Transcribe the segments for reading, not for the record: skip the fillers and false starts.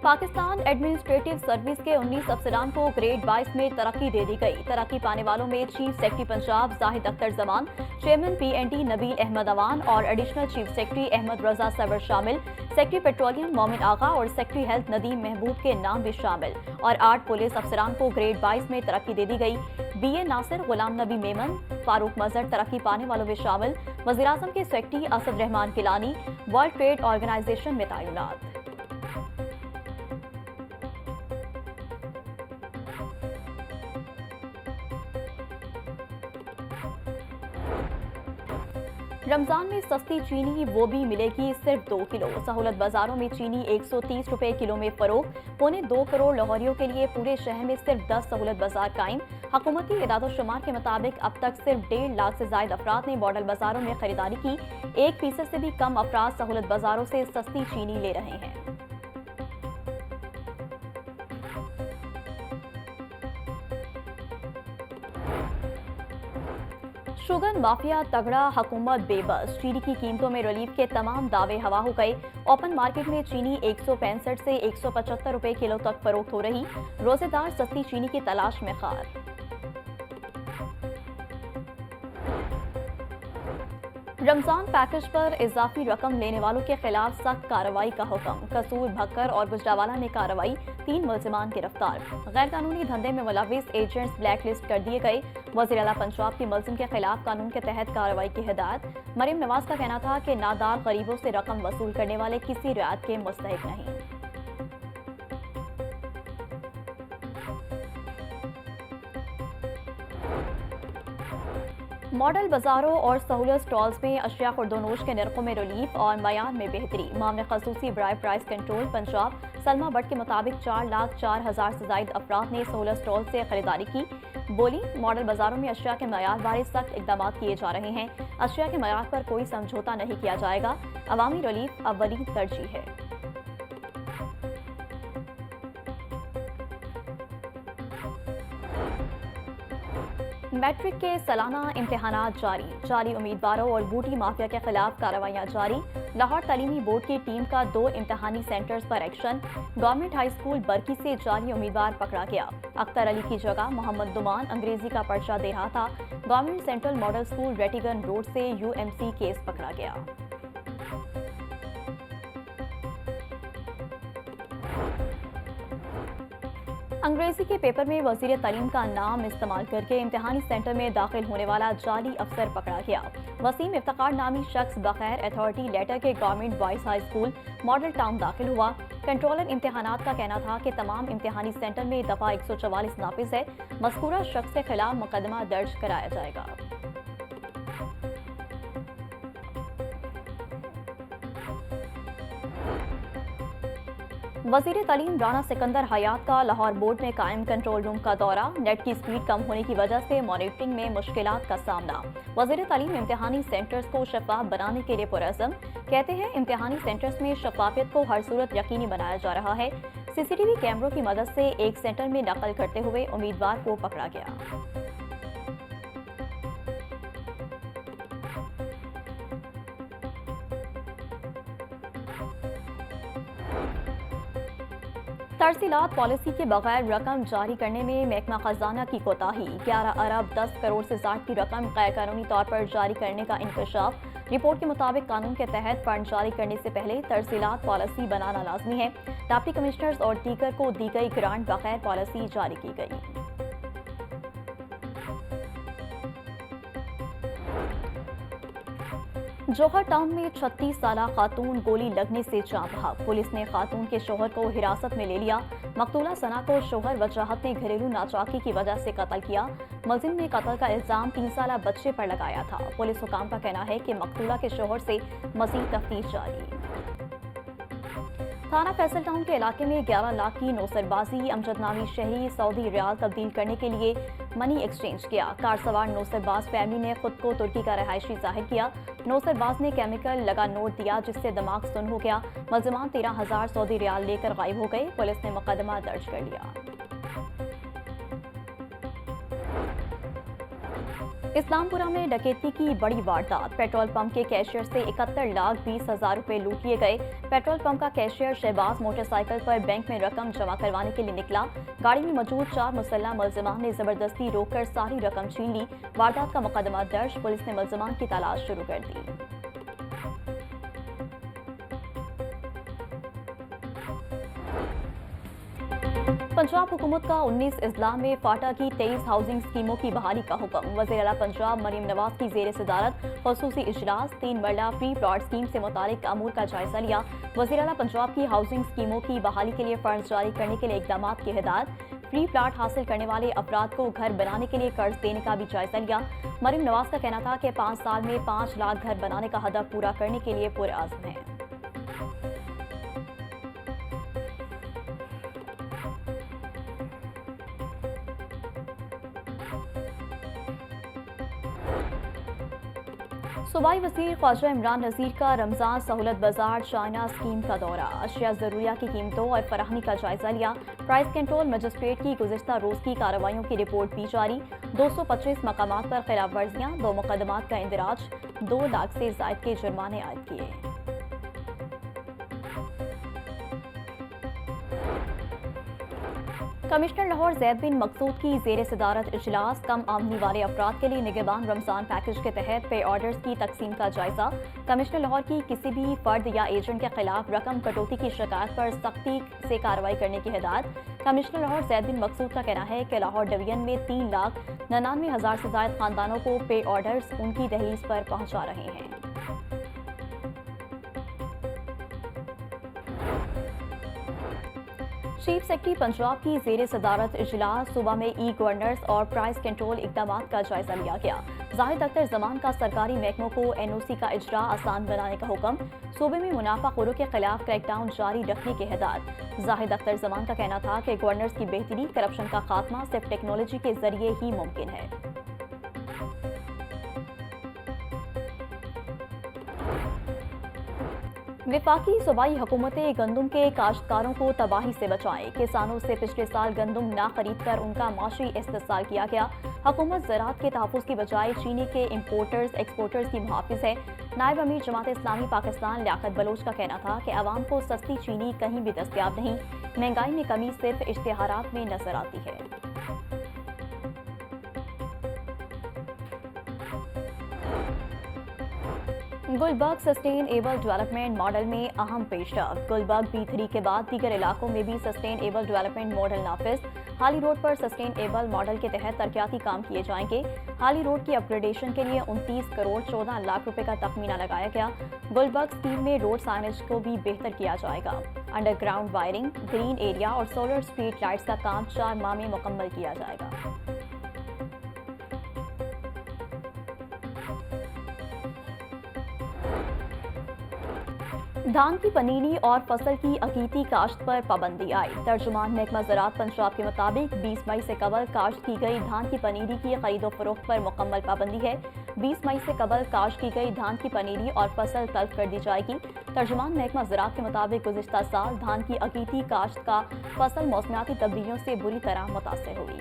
Pakistan administrative service के 19 अफसरान को ग्रेड 22 में तरक्की दे दी गई। तरक्की पाने वालों में chief secretary Punjab Zahid Akhtar Zaman, chairman PND Nabeel Ahmad Awan और additional chief secretary Ahmad Raza Sabar शामिल। सेक्रेटरी पेट्रोलियम मोमिन आगा और सेक्रेटरी हेल्थ नदीम महबूब के नाम भी शामिल। और 8 पुलिस अफसरान को ग्रेड 22 में तरक्की दे दी गई। BA नासिर, गुलाम नबी मेमन, फारूक मजहर तरक्की पाने वालों में शामिल। वज़ीर आज़म के secretary Asad Rehman Kilani world trade organisation में तैनात। रमजान में सस्ती चीनी वो भी मिलेगी सिर्फ 2 किलो। सहूलत बाजारों में चीनी 130 रुपए किलो में फरोख्त। 1.25 करोड़ लाहौरियों के लिए पूरे शहर में सिर्फ 10 सहूलत बाजार कायम। हुकूमती इदाद-ओ-शुमार के मुताबिक अब तक सिर्फ 1.5 लाख से ज्यादा अफराद ने मॉडल बाजारों में खरीदारी की। 1% से भी कम अफराद सहूलत बाजारों से सस्ती चीनी ले रहे हैं। शुगर माफिया तगड़ा, हुकूमत बेबस। चीनी की कीमतों में रिलीफ के तमाम दावे हवा हो गए। ओपन मार्केट में चीनी 165 से 175 रुपए किलो तक फरोख्त हो रही। रोजेदार सस्ती चीनी की तलाश में खार। रमजान पैकेज पर इजाफी रकम लेने वालों के खिलाफ सख्त कार्रवाई का हुक्म। कसूर, भक्कर और गुजरावाला में कार्रवाई। 3 मुलजिमान गिरफ्तार। गैर कानूनी धंधे में मुलविस एजेंट्स ब्लैक लिस्ट कर दिए गए। वज़ीर आला पंजाब की मुलजिम के खिलाफ कानून के तहत कार्रवाई की हिदायत। मरियम नवाज का कहना था कि नादार गरीबों से रकम वसूल करने वाले किसी रियायत के मुस्तहिक नहीं। मॉडल बाजारों और सहूलत स्टॉल्स में अशिया खुर्दोनोश के नरखों में रिलीफ और मयार में बेहतरी। मामले खसूसी बराए प्राइस कंट्रोल पंजाब सलमा भट्ट के मुताबिक 4,04,000 से ज्यादा अफराद ने सहूलत स्टॉल से खरीदारी की। बोली, मॉडल बाजारों में अशिया के मयार बारे सख्त इकदाम किए जा रहे हैं। अशिया के मयार पर कोई समझौता नहीं किया जाएगा। अवामी रिलीफ अव्वली तरजीह है। मैट्रिक के सालाना इम्तिहानात जारी। जाली उम्मीदवारों और बूटी माफिया के खिलाफ कार्रवाइयां जारी। लाहौर तालीमी बोर्ड की टीम का 2 इम्तिहानी सेंटर्स पर एक्शन। गवर्नमेंट हाई स्कूल बरकी से जाली उम्मीदवार पकड़ा गया। अख्तर अली की जगह मोहम्मद दुमान अंग्रेजी का पर्चा दे रहा था। Government central model school Rattigan road से UMC केस पकड़ा गया। अंग्रेजी के पेपर में वजीर तालीम का नाम इस्तेमाल करके इम्तिहानी सेंटर में दाखिल होने वाला जाली अफसर पकड़ा गया। वसीम इफ्तिखार नामी शख्स बगैर अथॉरिटी लेटर के government boys high school model town दाखिल हुआ। कंट्रोलर इम्तिहानात का कहना था कि तमाम इम्तिहानी सेंटर में दफा 144 नाफिज है। मज़कूरा शख्स के खिलाफ मुकदमा दर्ज कराया जाएगा। वज़ीर तालीम राना सिकंदर हयात का लाहौर बोर्ड में कायम कंट्रोल रूम का दौरा। नेट की स्पीड कम होने की वजह से मॉनिटरिंग में मुश्किलात का सामना। वज़ीर तालीम इम्तिहानी सेंटर्स को शफाफ बनाने के लिए पुरअज़्म। कहते हैं इम्तिहानी सेंटर्स में शफाफियत को हर सूरत यकीनी बनाया जा रहा है। CCTV कैमरों की मदद से एक सेंटर में नकल करते हुए उम्मीदवार को पकड़ा गया। तरसीलात पॉलिसी के बगैर रकम जारी करने में महकमा खजाना की कोताही। 11 अरब 10 करोड़ से ज्यादा की रकम गैर कानूनी तौर पर जारी करने का इंकशाफ। रिपोर्ट के मुताबिक कानून के तहत फंड जारी करने से पहले तरसीलात पॉलिसी बनाना लाजमी है। डिप्टी कमिश्नर्स और दीगर को दी गई ग्रांट बगैर पॉलिसी जारी की गई। जौहर टाउन में 36 साला खातून गोली लगने से जान बहक। पुलिस ने खातून के शोहर को हिरासत में ले लिया। मकतूला सना को शोहर वजाहत ने घरेलू नाचाकी की वजह से कत्ल किया। मुलजिम ने कत्ल का इल्जाम 3 साला बच्चे पर लगाया था। पुलिस हुकाम का कहना है कि मकतूला के शोहर से मजीद तफ्तीश जारी। थाना फैसल टाउन के इलाके में 11 लाख की नौसरबाजी। अमजद नामी शहरी सऊदी रियाल तब्दील करने के लिए मनी एक्सचेंज किया। कार सवार नौसरबाज फैमिली ने खुद को तुर्की का रहायशी जाहिर किया। नौसरबाज ने केमिकल लगा नोट दिया जिससे दिमाग सुन्न हो गया। मुलजिमान 13,000 सऊदी रियाल लेकर गायब हो गए। पुलिस ने मुकदमा दर्ज कर लिया। इस्लामपुरा में डकैती की बड़ी वारदात। पेट्रोल पंप के कैशियर से 71,20,000 रुपए लूट लिए गए। पेट्रोल पंप का कैशियर शहबाज मोटरसाइकिल पर बैंक में रकम जमा करवाने के लिए निकला। गाड़ी में मौजूद 4 मुसल्लह मुलजिमान ने जबरदस्ती रोककर सारी रकम छीन ली। वारदात का मुकदमा दर्ज, पुलिस ने मुलजिमान की तलाश शुरू कर दी। पंजाब हुकूमत का 19 अजला में फाटा की 23 हाउसिंग स्कीमों की बहाली का हुक्म। वज़ीर आला पंजाब मरीम नवाज की ज़ेर सदारत ख़ुसूसी इजलास 3 मरला फ्री प्लॉट स्कीम से मुतालिक अमूर का जायजा लिया। वज़ीर आला पंजाब की हाउसिंग स्कीमों की बहाली के लिए फंड जारी करने के लिए इकदाम की हिदायत। फ्री प्लॉट हासिल करने वाले अफराद को घर बनाने के लिए कर्ज देने का भी जायजा लिया। मरीम नवाज का कहना था कि 5 साल में 5 लाख घर बनाने का हदफ पूरा करने के लिए पुरअज़्म है। सूबाई वज़ीर ख्वाजा इमरान नज़ीर का रमज़ान सहूलत बाजार चाइना स्कीम का दौरा। अशिया ज़रूरिया की कीमतों और फराहमी का जायजा लिया। प्राइस कंट्रोल मजिस्ट्रेट की गुज़िश्ता रोज़ की कार्रवाइयों की रिपोर्ट भी जारी। 225 मकामात पर खिलाफ वर्जियाँ, 2 मुकदमात का इंदिराज, 2 लाख से ज़ायद के जुर्माने आयद किए। कमिश्नर लाहौर ज़ैद बिन मकसूद की ज़ेर सदारत इजलास। कम आमदनी वाले अफराद के लिए निगहबान रमज़ान पैकेज के तहत पे ऑर्डर्स की तकसीम का जायजा। कमिश्नर लाहौर की किसी भी फर्द या एजेंट के खिलाफ रकम कटौती की शिकायत पर सख्ती से कार्रवाई करने की हिदायत। कमिश्नर लाहौर ज़ैद बिन मकसूद का कहना है कि लाहौर डिवीजन में 3,99,000 से ज़ायद खानदानों को पे ऑर्डर्स उनकी दहलीज पर पहुँचा रहे हैं। चीफ सेक्रेटरी पंजाब की ज़ेर सदारत इजलास। सूबा में ई गवर्नर्स और प्राइस कंट्रोल इकदाम का जायजा लिया गया। जाहिद अख्तर जमान का सरकारी महकमों को NOC का इजरा आसान बनाने का हुक्म। सूबे में मुनाफाखोरों के खिलाफ क्रैकडाउन जारी रखने की हिदायत। जाहिद अख्तर जमान का कहना था कि गवर्नर्स की बेहतरी, करप्शन का खात्मा सिर्फ टेक्नोलॉजी के जरिए ही मुमकिन है। विफाकी सूबाई हुकूमतें गंदम के काश्तकारों को तबाही से बचाएं। किसानों से पिछले साल गंदम ना खरीद कर उनका माशी इस्तेसाल किया गया। हुकूमत ज़राअत के तहफ़्फ़ुज़ की बजाय चीनी के इम्पोर्टर्स एक्सपोर्टर्स की मुहाफ़िज़ है। नायब अमीर जमात इस्लामी पाकिस्तान लियाकत बलोच का कहना था कि आवाम को सस्ती चीनी कहीं भी दस्तयाब नहीं, महंगाई में कमी सिर्फ इश्तिहारात में नजर आती है। गुलबर्ग सस्टेनेबल डेवलपमेंट मॉडल में अहम पेशरफ्त। गुलबर्ग B3 के बाद दीगर इलाकों में भी सस्टेनेबल डेवलपमेंट मॉडल नाफिज। हाली रोड पर सस्टेनेबल मॉडल के तहत तरक्याती काम किए जाएंगे। हाली रोड की अपग्रेडेशन के लिए 29 करोड़ 14 लाख रुपए का तखमीना लगाया गया। गुलबर्ग स्कीम में रोड साइनेज को भी बेहतर किया जाएगा। अंडरग्राउंड वायरिंग, ग्रीन एरिया और सोलर स्ट्रीट लाइट्स का काम 4 माह में मुकम्मल किया जाएगा। धान की पनीरी और फसल की अकीती काश्त पर पाबंदी आई। तर्जुमान महकमा ज़राअत पंजाब के मुताबिक 20 मई से कबल काश्त की गई धान की पनीरी की खरीदो फरोख्त पर मुकम्मल पाबंदी है। 20 मई से कबल काश्त की गई धान की पनीरी और फसल तल्फ कर दी जाएगी। तर्जुमान महकमा ज़राअत के मुताबिक गुज़िश्ता साल धान की अकीती काश्त का फसल मौसमियाती तब्दीलियों से बुरी तरह मुतासिर हुई।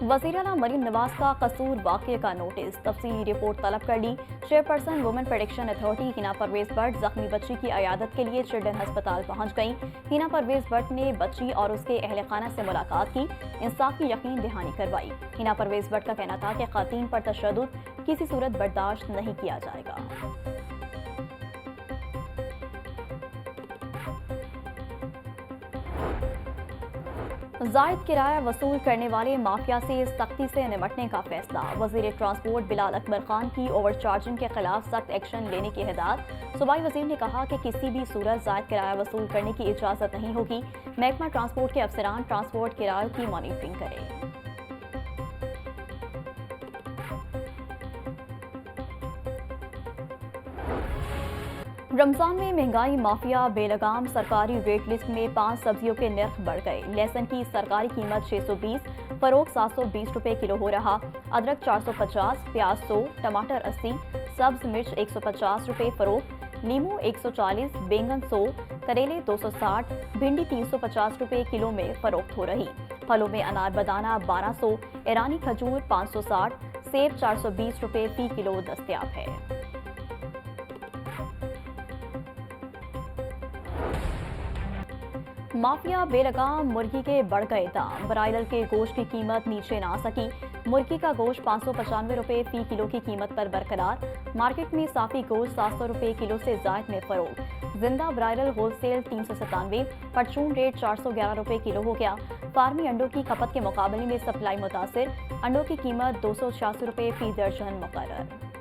वज़ीर आला मरीम नवाज का कसूर वाक़े का नोटिस। तफसीली रिपोर्ट तलब कर ली। Chairperson women protection authority Hina Parvez Bhatt जख्मी बच्ची की अयादत के लिए चिल्ड्रन अस्पताल पहुंच गईं। हिना परवेज भट्ट ने बच्ची और उसके अहल खाना से मुलाकात की, इंसाफ की यकीन दहानी करवाई। हिना परवेज भट्ट का कहना था कि ख़वातीन पर तशद्दुद किसी सूरत बर्दाश्त नहीं किया जाएगा। जायद किराया वसूल करने वाले माफिया से सख्ती से निपटने का फैसला। वजीर ट्रांसपोर्ट बिलाल अकबर खान की ओवरचार्जिंग के खिलाफ सख्त एक्शन लेने की हिदायत। सूबाई वजीर ने कहा कि किसी भी सूरत जायद किराया वसूल करने की इजाज़त नहीं होगी। महकमा ट्रांसपोर्ट के अफसरान ट्रांसपोर्ट किराए की मॉनिटरिंग करें। रमजान में महंगाई माफिया बेलगाम। सरकारी वेट लिस्ट में 5 सब्जियों के नर्ख बढ़ गए। लहसुन की सरकारी कीमत 620, फरोख 720 रुपए किलो हो रहा। अदरक 450, प्याज 100, टमाटर 80, सब्ज मिर्च 150 रुपए फरोख। लीमू 140, बैंगन 100, करेले 260, भिंडी 350 रुपए किलो में फरोख्त हो रही। फलों में अनार बदाना 1200, ईरानी खजूर 560, सेब 420 रुपए फी किलो दस्तयाब है। माफिया बेलगाम मुर्गी के बढ़ गए दाम, ब्रायलर के गोश्त की कीमत नीचे ना सकी। मुर्गी का गोश्त 595 रुपए फी किलो की कीमत पर बरकरार। मार्केट में साफी गोश्त 700 रुपए किलो से जायद में फरोख्त। जिंदा ब्रायलर होलसेल 397, परचून रेट 411 रुपए किलो हो गया। फार्मी अंडों की खपत के मुकाबले में सप्लाई मुतासिर, अंडों की कीमत 286 रुपए फी दर्जन मुकर्रर।